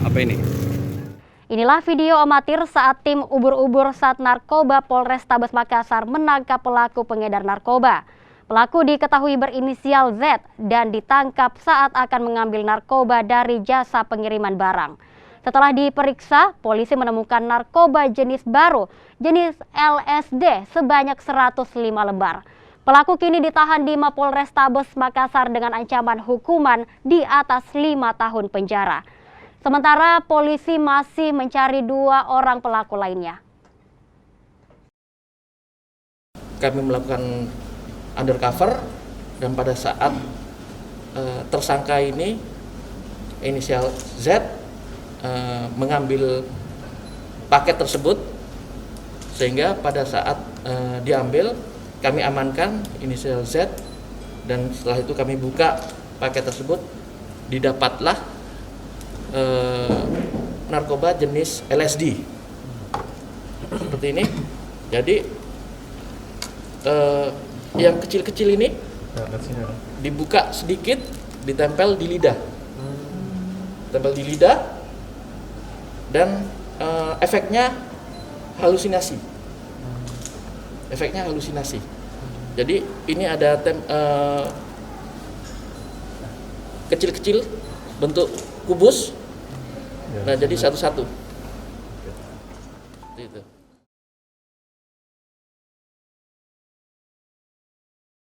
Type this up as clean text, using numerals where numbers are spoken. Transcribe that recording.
Apa ini? Inilah video amatir saat tim ubur-ubur Sat Narkoba Polrestabes Makassar menangkap pelaku pengedar narkoba. Pelaku diketahui berinisial Z dan ditangkap saat akan mengambil narkoba dari jasa pengiriman barang. Setelah diperiksa, polisi menemukan narkoba jenis baru, jenis LSD sebanyak 105 lembar. Pelaku kini ditahan di Mapolrestabes Makassar dengan ancaman hukuman di atas 5 tahun penjara. Sementara polisi masih mencari 2 orang pelaku lainnya. Kami melakukan undercover dan pada saat tersangka ini inisial Z mengambil paket tersebut, sehingga pada saat diambil kami amankan inisial Z, dan setelah itu kami buka paket tersebut, didapatlah narkoba jenis LSD seperti ini. Jadi yang kecil-kecil ini dibuka sedikit, ditempel di lidah, dan efeknya halusinasi. Jadi ini ada kecil-kecil bentuk kubus. Nah, jadi satu-satu.